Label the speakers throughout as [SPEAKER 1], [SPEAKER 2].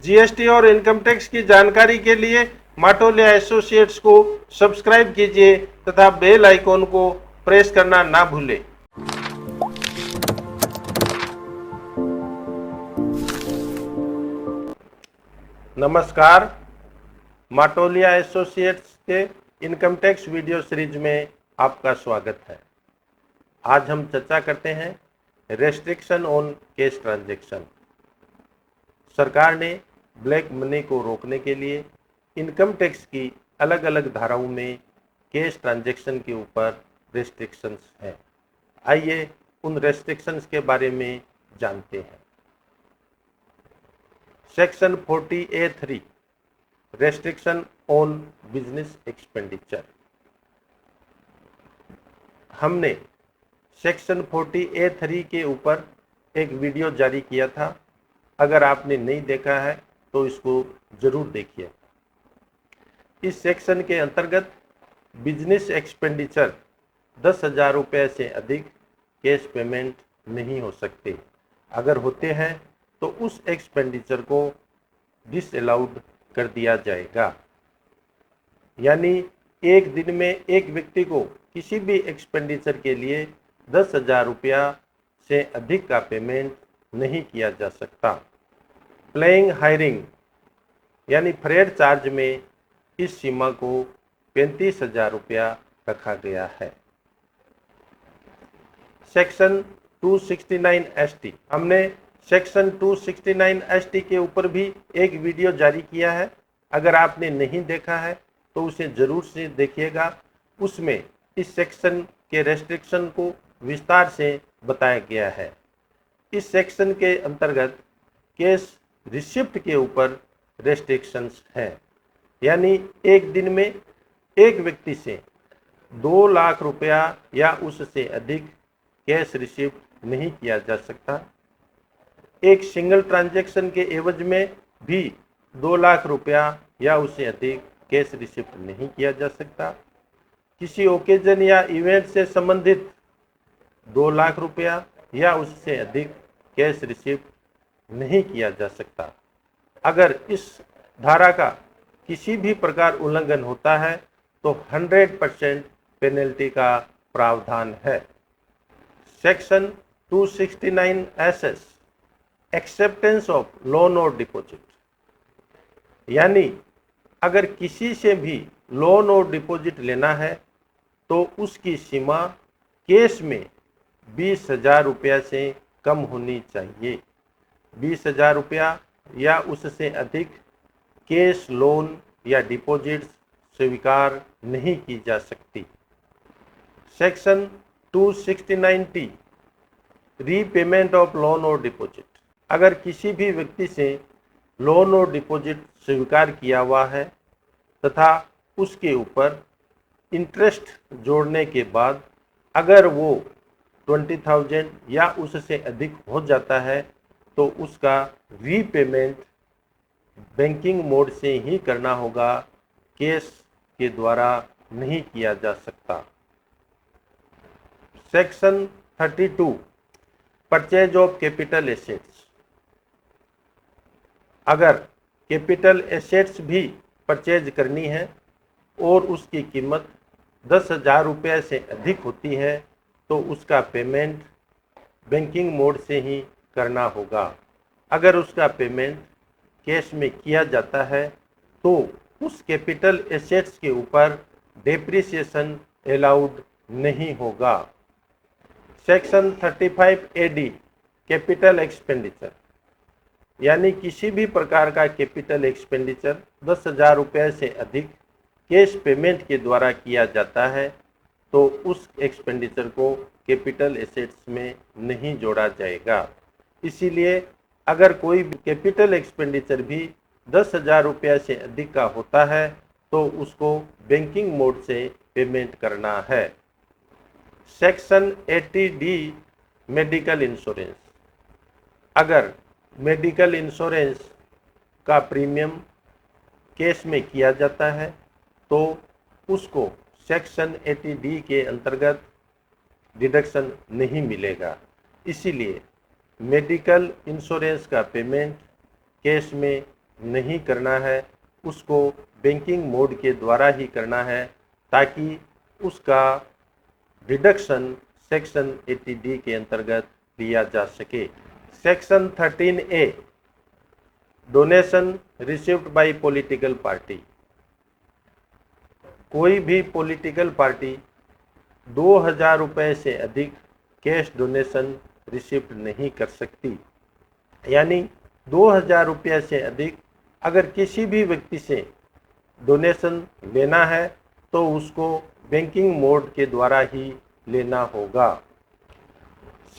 [SPEAKER 1] GST और income tax की जानकारी के लिए माटोलिया एसोसिएट्स को सब्सक्राइब कीजिए तथा बेल आइकॉन को प्रेस करना ना भूलें। नमस्कार, माटोलिया एसोसिएट्स के इनकम टैक्स वीडियो सीरीज में आपका स्वागत है। आज हम चर्चा करते हैं रेस्ट्रिक्शन ऑन कैश ट्रांजैक्शन। सरकार ने ब्लैक मनी को रोकने के लिए इनकम टैक्स की अलग अलग धाराओं में कैश ट्रांजैक्शन के ऊपर रेस्ट्रिक्शंस हैं। आइए उन रेस्ट्रिक्शंस के बारे में जानते हैं। Section 40A(3) restriction on business expenditure. हमने सेक्शन 40A(3) के ऊपर एक वीडियो जारी किया था। अगर आपने नहीं देखा है तो इसको जरूर देखिए। इस सेक्शन के अंतर्गत बिजनेस एक्सपेंडिचर 10,000 रुपये से अधिक कैश पेमेंट नहीं हो सकते। अगर होते हैं तो उस एक्सपेंडिचर को डिसअलाउड कर दिया जाएगा। यानी एक दिन में एक व्यक्ति को किसी भी एक्सपेंडिचर के लिए 10,000 रुपया से अधिक का पेमेंट नहीं किया जा सकता। प्लेइंग हायरिंग यानी फ्रेड चार्ज में इस सीमा को 35,000 रुपया रखा गया है। Section 269ST। हमने सेक्शन 269ST के ऊपर भी एक वीडियो जारी किया है। अगर आपने नहीं देखा है तो उसे जरूर से देखिएगा। उसमें इस सेक्शन के रेस्ट्रिक्शन को विस्तार से बताया गया है। इस सेक्शन के अंतर्गत कैश रिसिप्ट के ऊपर रेस्ट्रिक्शंस हैं। यानी एक दिन में एक व्यक्ति से 2 लाख रुपया या उससे अधिक कैश रिसिप्ट नहीं किया जा सकता। एक सिंगल ट्रांजैक्शन के एवज में भी 2 लाख रुपया या उससे अधिक कैश रिसिप्ट नहीं किया जा सकता। किसी ओकेजन या इवेंट से संबंधित 2 लाख रुपया या उससे अधिक कैश रिसिप्ट नहीं किया जा सकता। अगर इस धारा का किसी भी प्रकार उल्लंघन होता है तो 100% पेनल्टी का प्रावधान है। Section 269SS acceptance of loan और डिपॉजिट। यानी अगर किसी से भी लोन और डिपॉजिट लेना है तो उसकी सीमा कैश में 20,000 रुपया से कम होनी चाहिए। 20,000 रुपया या उससे अधिक कैश लोन या डिपॉजिट स्वीकार नहीं की जा सकती। Section 269T repayment of loan और डिपॉजिट। अगर किसी भी व्यक्ति से लोन और डिपॉजिट स्वीकार किया हुआ है तथा उसके ऊपर इंटरेस्ट जोड़ने के बाद अगर वो 20,000 या उससे अधिक हो जाता है तो उसका रीपेमेंट बैंकिंग मोड से ही करना होगा, कैश के द्वारा नहीं किया जा सकता। Section 32 purchase of capital assets. अगर कैपिटल एसेट्स भी परचेज करनी है और उसकी कीमत 10,000 रुपये से अधिक होती है तो उसका पेमेंट बैंकिंग मोड से ही करना होगा। अगर उसका पेमेंट कैश में किया जाता है तो उस कैपिटल एसेट्स के ऊपर डेप्रिसिएशन अलाउड नहीं होगा। Section 35AD capital expenditure. यानी किसी भी प्रकार का कैपिटल एक्सपेंडिचर 10,000 रुपये से अधिक कैश पेमेंट के द्वारा किया जाता है तो उस एक्सपेंडिचर को कैपिटल एसेट्स में नहीं जोड़ा जाएगा। इसीलिए अगर कोई कैपिटल एक्सपेंडिचर भी 10,000 रुपये से अधिक का होता है तो उसको बैंकिंग मोड से पेमेंट करना है। Section 80D medical insurance. अगर मेडिकल इंश्योरेंस का प्रीमियम कैश में किया जाता है तो उसको सेक्शन 80D के अंतर्गत डिडक्शन नहीं मिलेगा। इसीलिए मेडिकल इंश्योरेंस का पेमेंट कैश में नहीं करना है, उसको बैंकिंग मोड के द्वारा ही करना है, ताकि उसका डिडक्शन सेक्शन 80D के अंतर्गत लिया जा सके। Section 13A donation received by political party. कोई भी पॉलिटिकल पार्टी 2000 रुपये से अधिक कैश डोनेशन रिसीव नहीं कर सकती। यानी 2000 रुपये से अधिक अगर किसी भी व्यक्ति से डोनेशन लेना है तो उसको बैंकिंग मोड के द्वारा ही लेना होगा।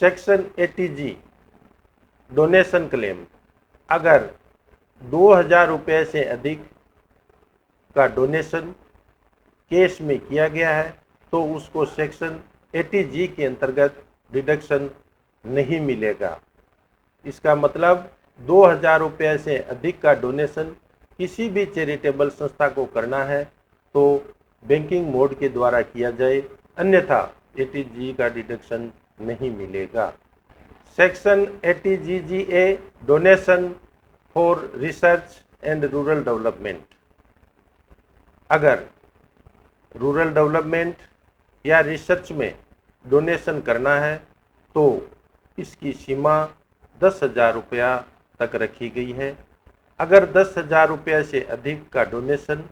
[SPEAKER 1] Section 80G donation claim. अगर 2000 रुपये से अधिक का डोनेशन केस में किया गया है तो उसको सेक्शन 80G के अंतर्गत डिडक्शन नहीं मिलेगा। इसका मतलब 2000 रुपये से अधिक का डोनेशन किसी भी चैरिटेबल संस्था को करना है तो बैंकिंग मोड के द्वारा किया जाए, अन्यथा 80G का डिडक्शन नहीं मिलेगा। Section 80GGA donation for research and rural development. अगर रूरल डेवलपमेंट या रिसर्च में डोनेशन करना है तो इसकी सीमा 10,000 रुपया तक रखी गई है। अगर 10,000 रुपये से अधिक का डोनेशन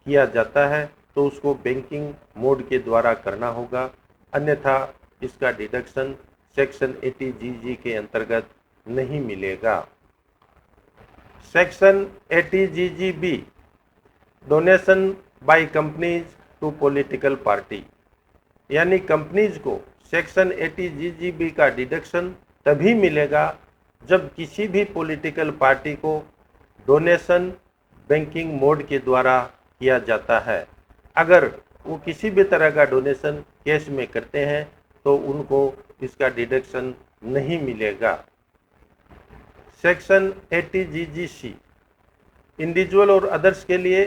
[SPEAKER 1] किया जाता है तो उसको बैंकिंग मोड के द्वारा करना होगा, अन्यथा इसका डिडक्शन सेक्शन 80GG के अंतर्गत नहीं मिलेगा। Section 80GGB donation by companies to political party. यानी कंपनीज को सेक्शन 80GGB का डिडक्शन तभी मिलेगा जब किसी भी पॉलिटिकल पार्टी को डोनेशन बैंकिंग मोड के द्वारा किया जाता है। अगर वो किसी भी तरह का डोनेशन कैश में करते हैं तो उनको इसका डिडक्शन नहीं मिलेगा। सेक्शन 80GGC इंडिविजुअल और अदर्स के लिए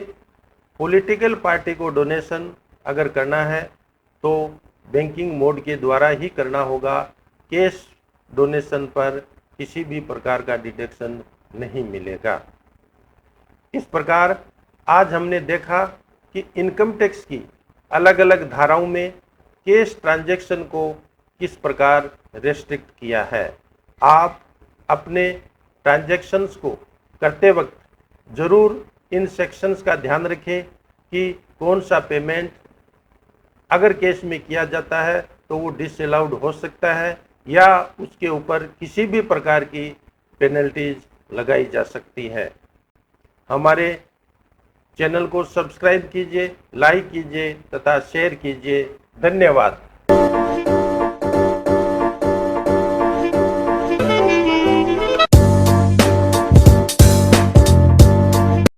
[SPEAKER 1] पॉलिटिकल पार्टी को डोनेशन अगर करना है तो बैंकिंग मोड के द्वारा ही करना होगा। कैश डोनेशन पर किसी भी प्रकार का डिडक्शन नहीं मिलेगा। इस प्रकार आज हमने देखा कि इनकम टैक्स की अलग अलग धाराओं में कैश ट्रांजैक्शन को किस प्रकार रेस्ट्रिक्ट किया है। आप अपने ट्रांजैक्शंस को करते वक्त ज़रूर इन सेक्शंस का ध्यान रखें कि कौन सा पेमेंट अगर कैश में किया जाता है तो वो डिसअलाउड हो सकता है या उसके ऊपर किसी भी प्रकार की पेनल्टीज लगाई जा सकती है। हमारे चैनल को सब्सक्राइब कीजिए, लाइक कीजिए तथा शेयर कीजिए। धन्यवाद।